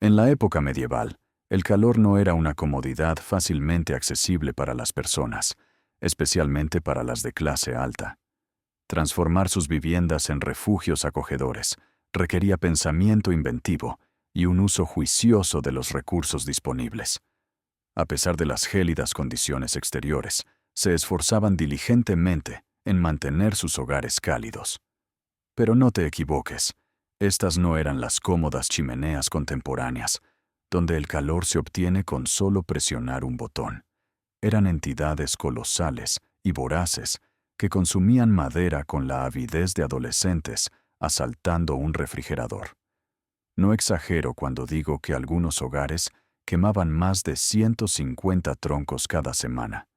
En la época medieval, el calor no era una comodidad fácilmente accesible para las personas, especialmente para las de clase alta. Transformar sus viviendas en refugios acogedores requería pensamiento inventivo y un uso juicioso de los recursos disponibles. A pesar de las gélidas condiciones exteriores, se esforzaban diligentemente en mantener sus hogares cálidos. Pero no te equivoques, estas no eran las cómodas chimeneas contemporáneas, donde el calor se obtiene con solo presionar un botón. Eran entidades colosales y voraces que consumían madera con la avidez de adolescentes asaltando un refrigerador. No exagero cuando digo que algunos hogares quemaban más de 150 troncos cada semana.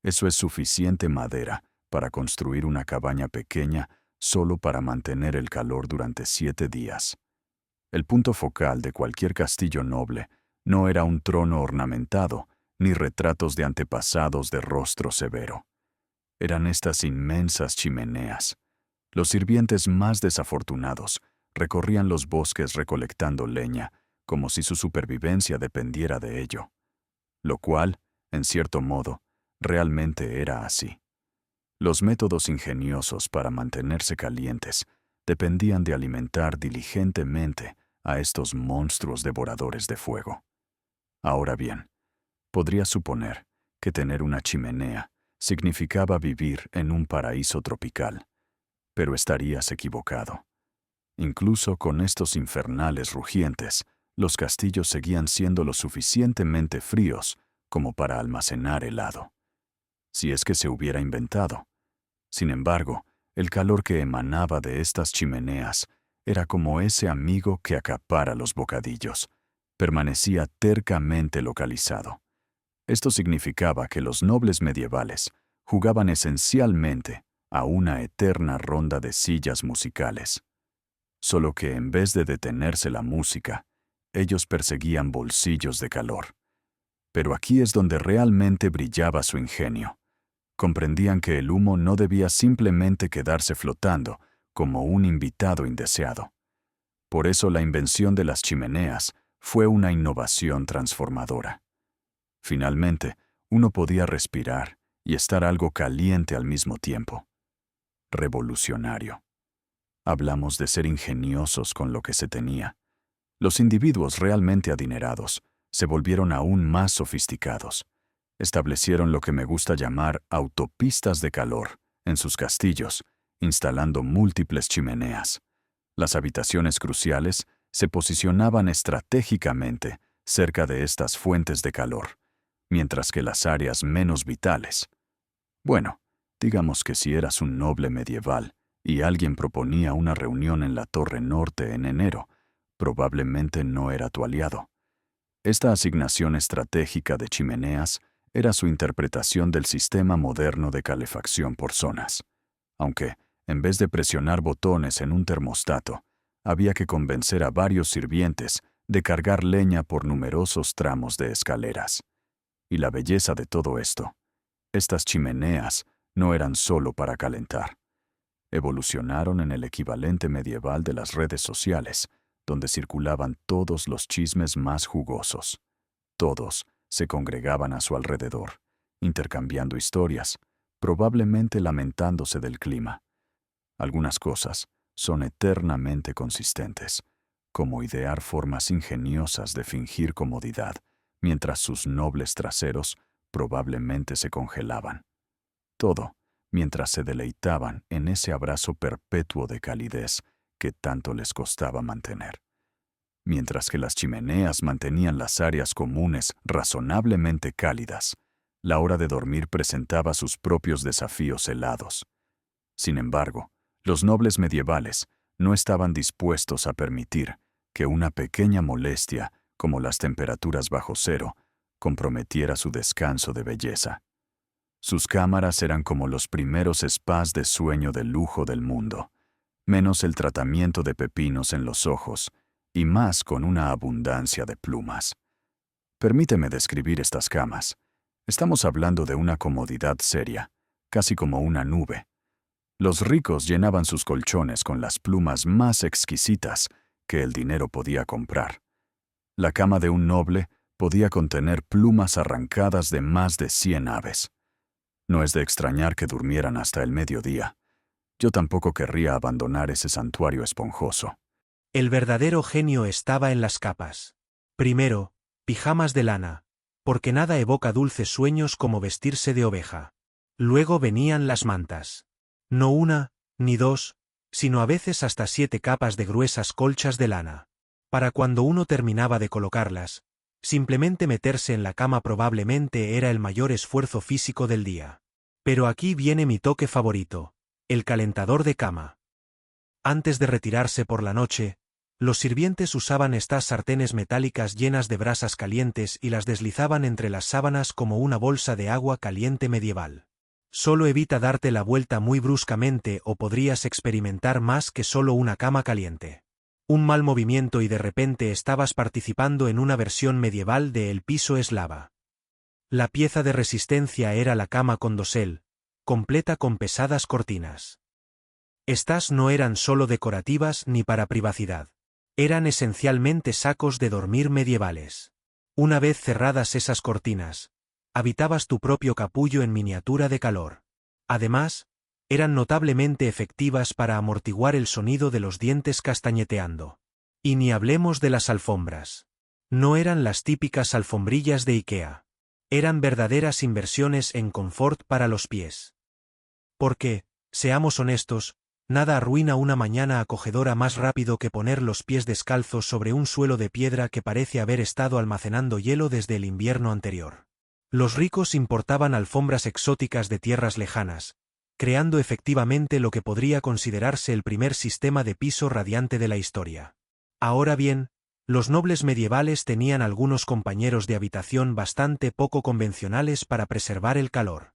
Eso es suficiente madera para construir una cabaña pequeña solo para mantener el calor durante 7 días. El punto focal de cualquier castillo noble no era un trono ornamentado, ni retratos de antepasados de rostro severo. Eran estas inmensas chimeneas. Los sirvientes más desafortunados recorrían los bosques recolectando leña, como si su supervivencia dependiera de ello. Lo cual, en cierto modo, realmente era así. Los métodos ingeniosos para mantenerse calientes dependían de alimentar diligentemente a estos monstruos devoradores de fuego. Ahora bien, podrías suponer que tener una chimenea significaba vivir en un paraíso tropical, pero estarías equivocado. Incluso con estos infernales rugientes, los castillos seguían siendo lo suficientemente fríos como para almacenar helado, si es que se hubiera inventado. Sin embargo, el calor que emanaba de estas chimeneas era como ese amigo que acapara los bocadillos. Permanecía tercamente localizado. Esto significaba que los nobles medievales jugaban esencialmente a una eterna ronda de sillas musicales. Solo que en vez de detenerse la música, ellos perseguían bolsillos de calor. Pero aquí es donde realmente brillaba su ingenio. Comprendían que el humo no debía simplemente quedarse flotando como un invitado indeseado. Por eso la invención de las chimeneas fue una innovación transformadora. Finalmente, uno podía respirar y estar algo caliente al mismo tiempo. Revolucionario. Hablamos de ser ingeniosos con lo que se tenía. Los individuos realmente adinerados se volvieron aún más sofisticados. Establecieron lo que me gusta llamar autopistas de calor en sus castillos, instalando múltiples chimeneas. Las habitaciones cruciales se posicionaban estratégicamente cerca de estas fuentes de calor, mientras que las áreas menos vitales. Bueno, digamos que si eras un noble medieval y alguien proponía una reunión en la Torre Norte en enero, probablemente no era tu aliado. Esta asignación estratégica de chimeneas era su interpretación del sistema moderno de calefacción por zonas. Aunque, en vez de presionar botones en un termostato, había que convencer a varios sirvientes de cargar leña por numerosos tramos de escaleras. Y la belleza de todo esto, estas chimeneas no eran solo para calentar. Evolucionaron en el equivalente medieval de las redes sociales, donde circulaban todos los chismes más jugosos. Todos se congregaban a su alrededor, intercambiando historias, probablemente lamentándose del clima. Algunas cosas son eternamente consistentes, como idear formas ingeniosas de fingir comodidad, mientras sus nobles traseros probablemente se congelaban. Todo mientras se deleitaban en ese abrazo perpetuo de calidez que tanto les costaba mantener. Mientras que las chimeneas mantenían las áreas comunes razonablemente cálidas, la hora de dormir presentaba sus propios desafíos helados. Sin embargo, los nobles medievales no estaban dispuestos a permitir que una pequeña molestia, como las temperaturas bajo cero, comprometiera su descanso de belleza. Sus cámaras eran como los primeros spas de sueño de lujo del mundo, menos el tratamiento de pepinos en los ojos, y más con una abundancia de plumas. Permíteme describir estas camas. Estamos hablando de una comodidad seria, casi como una nube. Los ricos llenaban sus colchones con las plumas más exquisitas que el dinero podía comprar. La cama de un noble podía contener plumas arrancadas de más de 100 aves. No es de extrañar que durmieran hasta el mediodía. Yo tampoco querría abandonar ese santuario esponjoso. El verdadero genio estaba en las capas. Primero, pijamas de lana, porque nada evoca dulces sueños como vestirse de oveja. Luego venían las mantas. No una, ni dos, sino a veces hasta 7 capas de gruesas colchas de lana. Para cuando uno terminaba de colocarlas, simplemente meterse en la cama probablemente era el mayor esfuerzo físico del día. Pero aquí viene mi toque favorito, el calentador de cama. Antes de retirarse por la noche, los sirvientes usaban estas sartenes metálicas llenas de brasas calientes y las deslizaban entre las sábanas como una bolsa de agua caliente medieval. Solo evita darte la vuelta muy bruscamente o podrías experimentar más que solo una cama caliente. Un mal movimiento y de repente estabas participando en una versión medieval de El piso es lava. La pieza de resistencia era la cama con dosel, completa con pesadas cortinas. Estas no eran solo decorativas ni para privacidad. Eran esencialmente sacos de dormir medievales. Una vez cerradas esas cortinas, habitabas tu propio capullo en miniatura de calor. Además, eran notablemente efectivas para amortiguar el sonido de los dientes castañeteando. Y ni hablemos de las alfombras. No eran las típicas alfombrillas de IKEA. Eran verdaderas inversiones en confort para los pies. Porque, seamos honestos, nada arruina una mañana acogedora más rápido que poner los pies descalzos sobre un suelo de piedra que parece haber estado almacenando hielo desde el invierno anterior. Los ricos importaban alfombras exóticas de tierras lejanas, creando efectivamente lo que podría considerarse el primer sistema de piso radiante de la historia. Ahora bien, los nobles medievales tenían algunos compañeros de habitación bastante poco convencionales para preservar el calor.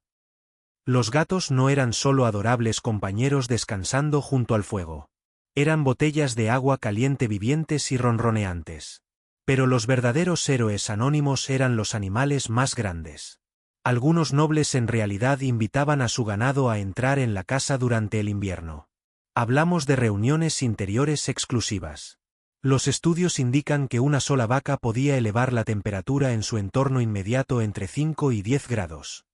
Los gatos no eran solo adorables compañeros descansando junto al fuego. Eran botellas de agua caliente vivientes y ronroneantes. Pero los verdaderos héroes anónimos eran los animales más grandes. Algunos nobles en realidad invitaban a su ganado a entrar en la casa durante el invierno. Hablamos de reuniones interiores exclusivas. Los estudios indican que una sola vaca podía elevar la temperatura en su entorno inmediato entre 5 y 10 grados.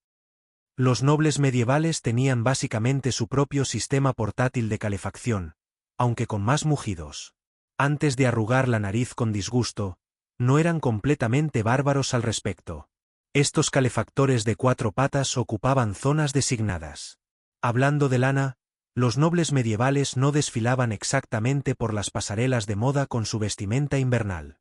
Los nobles medievales tenían básicamente su propio sistema portátil de calefacción, aunque con más mugidos. Antes de arrugar la nariz con disgusto, no eran completamente bárbaros al respecto. Estos calefactores de 4 patas ocupaban zonas designadas. Hablando de lana, los nobles medievales no desfilaban exactamente por las pasarelas de moda con su vestimenta invernal.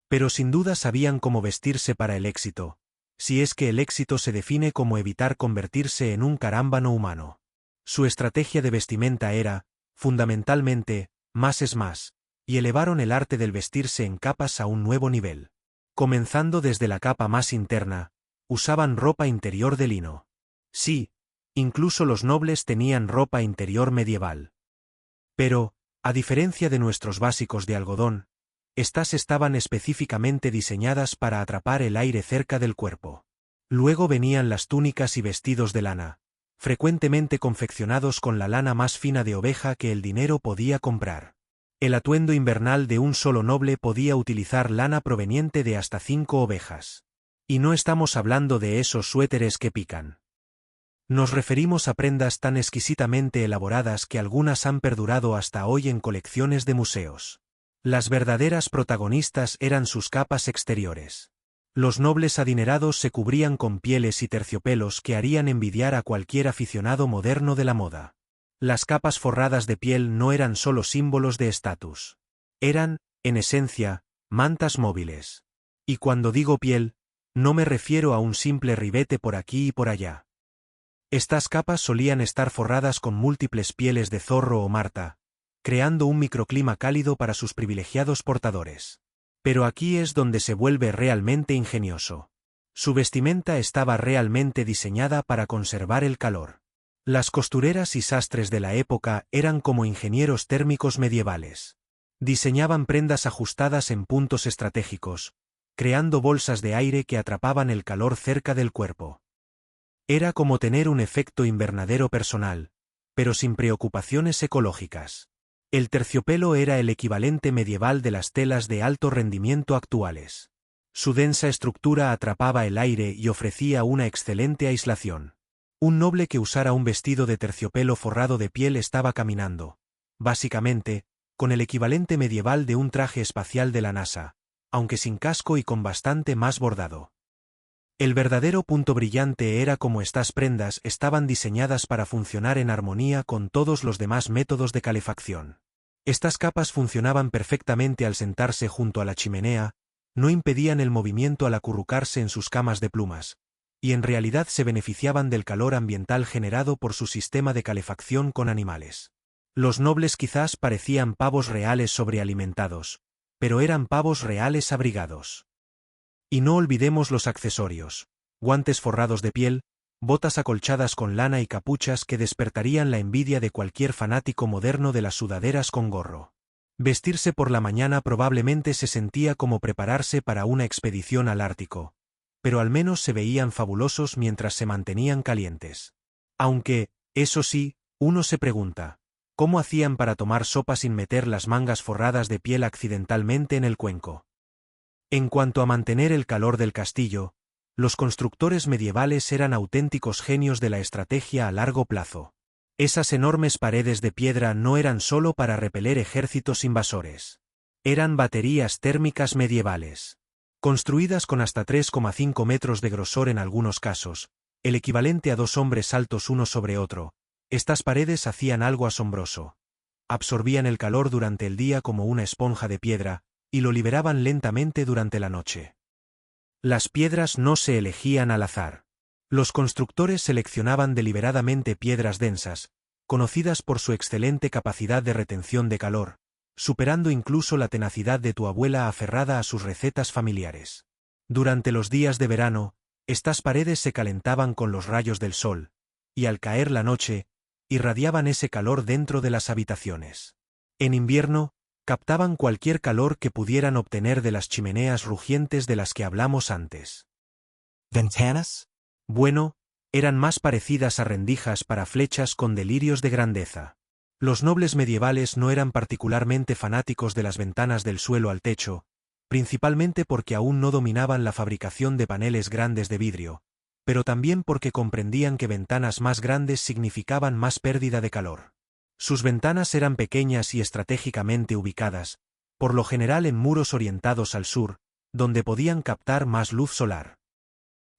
Pero sin duda sabían cómo vestirse para el éxito, si es que el éxito se define como evitar convertirse en un carámbano humano. Su estrategia de vestimenta era, fundamentalmente, más es más, y elevaron el arte del vestirse en capas a un nuevo nivel. Comenzando desde la capa más interna, usaban ropa interior de lino. Sí, incluso los nobles tenían ropa interior medieval. Pero, a diferencia de nuestros básicos de algodón, estas estaban específicamente diseñadas para atrapar el aire cerca del cuerpo. Luego venían las túnicas y vestidos de lana, frecuentemente confeccionados con la lana más fina de oveja que el dinero podía comprar. El atuendo invernal de un solo noble podía utilizar lana proveniente de hasta 5 ovejas. Y no estamos hablando de esos suéteres que pican. Nos referimos a prendas tan exquisitamente elaboradas que algunas han perdurado hasta hoy en colecciones de museos. Las verdaderas protagonistas eran sus capas exteriores. Los nobles adinerados se cubrían con pieles y terciopelos que harían envidiar a cualquier aficionado moderno de la moda. Las capas forradas de piel no eran solo símbolos de estatus. Eran, en esencia, mantas móviles. Y cuando digo piel, no me refiero a un simple ribete por aquí y por allá. Estas capas solían estar forradas con múltiples pieles de zorro o marta, creando un microclima cálido para sus privilegiados portadores. Pero aquí es donde se vuelve realmente ingenioso. Su vestimenta estaba realmente diseñada para conservar el calor. Las costureras y sastres de la época eran como ingenieros térmicos medievales. Diseñaban prendas ajustadas en puntos estratégicos, creando bolsas de aire que atrapaban el calor cerca del cuerpo. Era como tener un efecto invernadero personal, pero sin preocupaciones ecológicas. El terciopelo era el equivalente medieval de las telas de alto rendimiento actuales. Su densa estructura atrapaba el aire y ofrecía una excelente aislación. Un noble que usara un vestido de terciopelo forrado de piel estaba caminando, básicamente, con el equivalente medieval de un traje espacial de la NASA, aunque sin casco y con bastante más bordado. El verdadero punto brillante era cómo estas prendas estaban diseñadas para funcionar en armonía con todos los demás métodos de calefacción. Estas capas funcionaban perfectamente al sentarse junto a la chimenea, no impedían el movimiento al acurrucarse en sus camas de plumas, y en realidad se beneficiaban del calor ambiental generado por su sistema de calefacción con animales. Los nobles quizás parecían pavos reales sobrealimentados, pero eran pavos reales abrigados. Y no olvidemos los accesorios: guantes forrados de piel, botas acolchadas con lana y capuchas que despertarían la envidia de cualquier fanático moderno de las sudaderas con gorro. Vestirse por la mañana probablemente se sentía como prepararse para una expedición al Ártico, pero al menos se veían fabulosos mientras se mantenían calientes. Aunque, eso sí, uno se pregunta, ¿cómo hacían para tomar sopa sin meter las mangas forradas de piel accidentalmente en el cuenco? En cuanto a mantener el calor del castillo, los constructores medievales eran auténticos genios de la estrategia a largo plazo. Esas enormes paredes de piedra no eran solo para repeler ejércitos invasores. Eran baterías térmicas medievales. Construidas con hasta 3,5 metros de grosor en algunos casos, el equivalente a 2 hombres altos uno sobre otro, estas paredes hacían algo asombroso. Absorbían el calor durante el día como una esponja de piedra, y lo liberaban lentamente durante la noche. Las piedras no se elegían al azar. Los constructores seleccionaban deliberadamente piedras densas, conocidas por su excelente capacidad de retención de calor, superando incluso la tenacidad de tu abuela aferrada a sus recetas familiares. Durante los días de verano, estas paredes se calentaban con los rayos del sol, y al caer la noche, irradiaban ese calor dentro de las habitaciones. En invierno, captaban cualquier calor que pudieran obtener de las chimeneas rugientes de las que hablamos antes. ¿Ventanas? Bueno, eran más parecidas a rendijas para flechas con delirios de grandeza. Los nobles medievales no eran particularmente fanáticos de las ventanas del suelo al techo, principalmente porque aún no dominaban la fabricación de paneles grandes de vidrio, pero también porque comprendían que ventanas más grandes significaban más pérdida de calor. Sus ventanas eran pequeñas y estratégicamente ubicadas, por lo general en muros orientados al sur, donde podían captar más luz solar.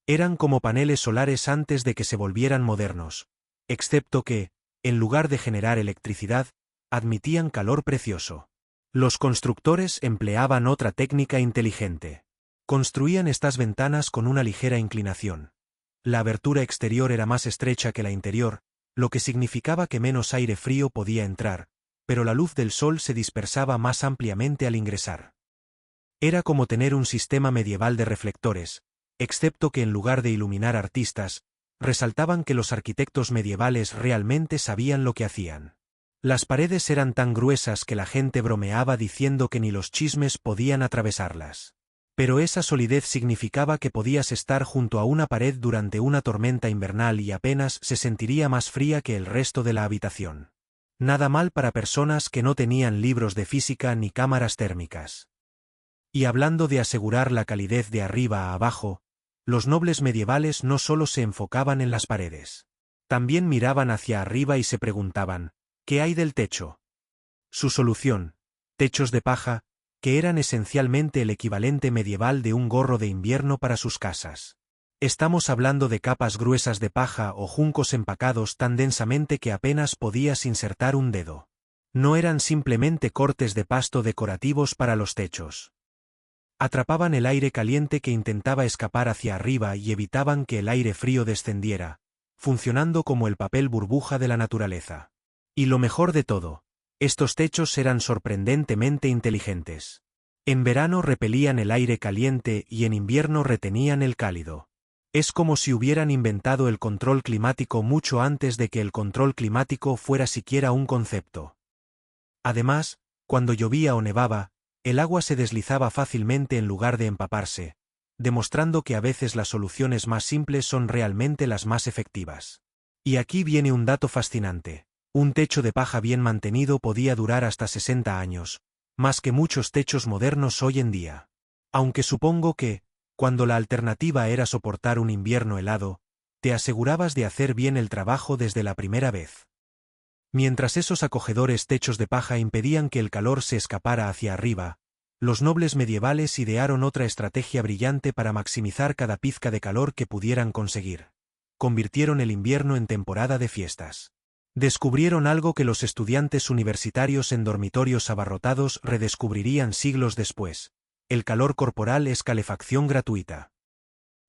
Eran como paneles solares antes de que se volvieran modernos, excepto que, en lugar de generar electricidad, admitían calor precioso. Los constructores empleaban otra técnica inteligente. Construían estas ventanas con una ligera inclinación. La abertura exterior era más estrecha que la interior, lo que significaba que menos aire frío podía entrar, pero la luz del sol se dispersaba más ampliamente al ingresar. Era como tener un sistema medieval de reflectores, excepto que en lugar de iluminar artistas, resaltaban que los arquitectos medievales realmente sabían lo que hacían. Las paredes eran tan gruesas que la gente bromeaba diciendo que ni los chismes podían atravesarlas. Pero esa solidez significaba que podías estar junto a una pared durante una tormenta invernal y apenas se sentiría más fría que el resto de la habitación. Nada mal para personas que no tenían libros de física ni cámaras térmicas. Y hablando de asegurar la calidez de arriba a abajo, los nobles medievales no solo se enfocaban en las paredes. También miraban hacia arriba y se preguntaban, ¿qué hay del techo? Su solución: techos de paja, que eran esencialmente el equivalente medieval de un gorro de invierno para sus casas. Estamos hablando de capas gruesas de paja o juncos empacados tan densamente que apenas podías insertar un dedo. No eran simplemente cortes de pasto decorativos para los techos. Atrapaban el aire caliente que intentaba escapar hacia arriba y evitaban que el aire frío descendiera, funcionando como el papel burbuja de la naturaleza. Y lo mejor de todo, estos techos eran sorprendentemente inteligentes. En verano repelían el aire caliente y en invierno retenían el cálido. Es como si hubieran inventado el control climático mucho antes de que el control climático fuera siquiera un concepto. Además, cuando llovía o nevaba, el agua se deslizaba fácilmente en lugar de empaparse, demostrando que a veces las soluciones más simples son realmente las más efectivas. Y aquí viene un dato fascinante. Un techo de paja bien mantenido podía durar hasta 60 años, más que muchos techos modernos hoy en día. Aunque supongo que, cuando la alternativa era soportar un invierno helado, te asegurabas de hacer bien el trabajo desde la primera vez. Mientras esos acogedores techos de paja impedían que el calor se escapara hacia arriba, los nobles medievales idearon otra estrategia brillante para maximizar cada pizca de calor que pudieran conseguir. Convirtieron el invierno en temporada de fiestas. Descubrieron algo que los estudiantes universitarios en dormitorios abarrotados redescubrirían siglos después: el calor corporal es calefacción gratuita.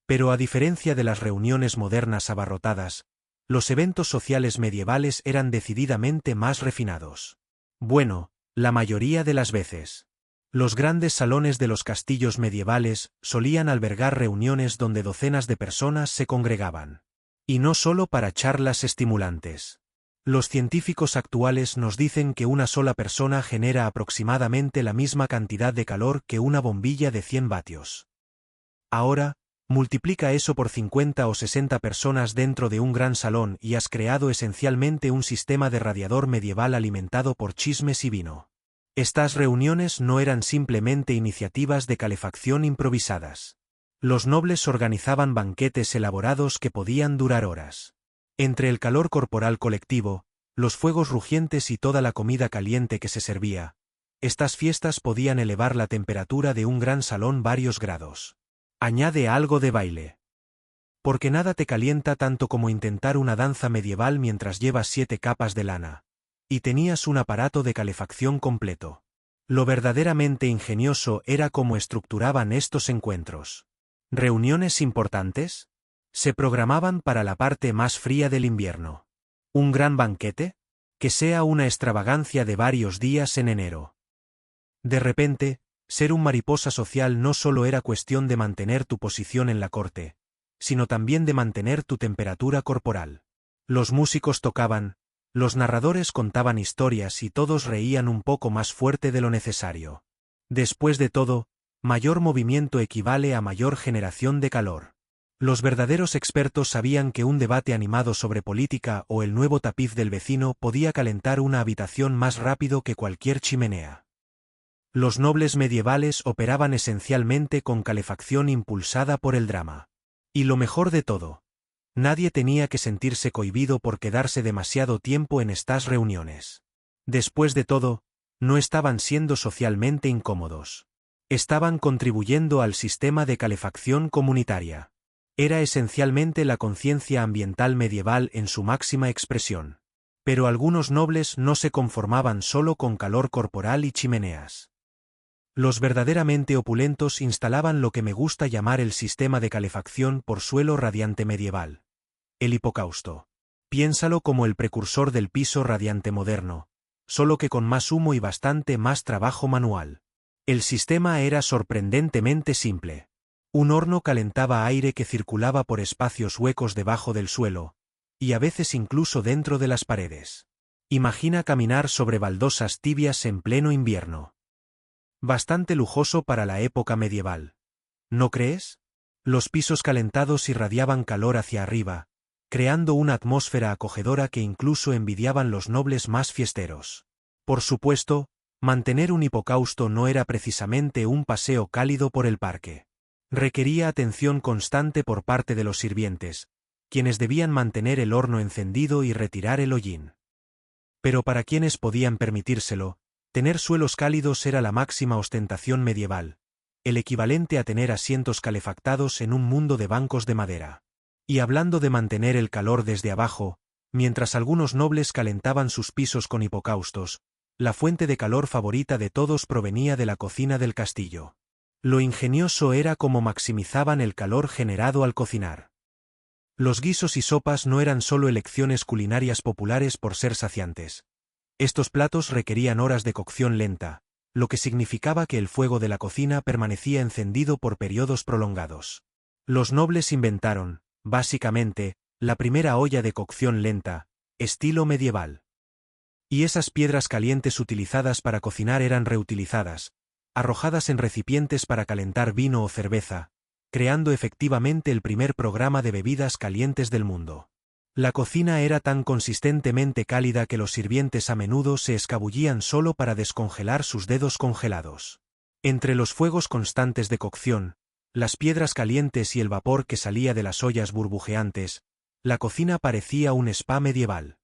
Pero a diferencia de las reuniones modernas abarrotadas, los eventos sociales medievales eran decididamente más refinados. Bueno, la mayoría de las veces. Los grandes salones de los castillos medievales solían albergar reuniones donde docenas de personas se congregaban. Y no solo para charlas estimulantes. Los científicos actuales nos dicen que una sola persona genera aproximadamente la misma cantidad de calor que una bombilla de 100 vatios. Ahora, multiplica eso por 50 o 60 personas dentro de un gran salón y has creado esencialmente un sistema de radiador medieval alimentado por chismes y vino. Estas reuniones no eran simplemente iniciativas de calefacción improvisadas. Los nobles organizaban banquetes elaborados que podían durar horas. Entre el calor corporal colectivo, los fuegos rugientes y toda la comida caliente que se servía, estas fiestas podían elevar la temperatura de un gran salón varios grados. Añade algo de baile. Porque nada te calienta tanto como intentar una danza medieval mientras llevas 7 capas de lana. Y tenías un aparato de calefacción completo. Lo verdaderamente ingenioso era cómo estructuraban estos encuentros. ¿Reuniones importantes? Se programaban para la parte más fría del invierno. ¿Un gran banquete? Que sea una extravagancia de varios días en enero. De repente, ser un mariposa social no solo era cuestión de mantener tu posición en la corte, sino también de mantener tu temperatura corporal. Los músicos tocaban, los narradores contaban historias y todos reían un poco más fuerte de lo necesario. Después de todo, mayor movimiento equivale a mayor generación de calor. Los verdaderos expertos sabían que un debate animado sobre política o el nuevo tapiz del vecino podía calentar una habitación más rápido que cualquier chimenea. Los nobles medievales operaban esencialmente con calefacción impulsada por el drama. Y lo mejor de todo, nadie tenía que sentirse cohibido por quedarse demasiado tiempo en estas reuniones. Después de todo, no estaban siendo socialmente incómodos. Estaban contribuyendo al sistema de calefacción comunitaria. Era esencialmente la conciencia ambiental medieval en su máxima expresión. Pero algunos nobles no se conformaban solo con calor corporal y chimeneas. Los verdaderamente opulentos instalaban lo que me gusta llamar el sistema de calefacción por suelo radiante medieval. El hipocausto. Piénsalo como el precursor del piso radiante moderno, solo que con más humo y bastante más trabajo manual. El sistema era sorprendentemente simple. Un horno calentaba aire que circulaba por espacios huecos debajo del suelo, y a veces incluso dentro de las paredes. Imagina caminar sobre baldosas tibias en pleno invierno. Bastante lujoso para la época medieval. ¿No crees? Los pisos calentados irradiaban calor hacia arriba, creando una atmósfera acogedora que incluso envidiaban los nobles más fiesteros. Por supuesto, mantener un hipocausto no era precisamente un paseo cálido por el parque. Requería atención constante por parte de los sirvientes, quienes debían mantener el horno encendido y retirar el hollín. Pero para quienes podían permitírselo, tener suelos cálidos era la máxima ostentación medieval, el equivalente a tener asientos calefactados en un mundo de bancos de madera. Y hablando de mantener el calor desde abajo, mientras algunos nobles calentaban sus pisos con hipocaustos, la fuente de calor favorita de todos provenía de la cocina del castillo. Lo ingenioso era cómo maximizaban el calor generado al cocinar. Los guisos y sopas no eran solo elecciones culinarias populares por ser saciantes. Estos platos requerían horas de cocción lenta, lo que significaba que el fuego de la cocina permanecía encendido por periodos prolongados. Los nobles inventaron, básicamente, la primera olla de cocción lenta, estilo medieval. Y esas piedras calientes utilizadas para cocinar eran reutilizadas, arrojadas en recipientes para calentar vino o cerveza, creando efectivamente el primer programa de bebidas calientes del mundo. La cocina era tan consistentemente cálida que los sirvientes a menudo se escabullían solo para descongelar sus dedos congelados. Entre los fuegos constantes de cocción, las piedras calientes y el vapor que salía de las ollas burbujeantes, la cocina parecía un spa medieval.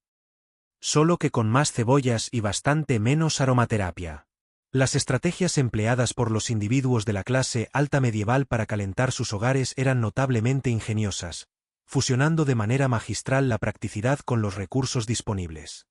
Solo que con más cebollas y bastante menos aromaterapia. Las estrategias empleadas por los individuos de la clase alta medieval para calentar sus hogares eran notablemente ingeniosas, fusionando de manera magistral la practicidad con los recursos disponibles.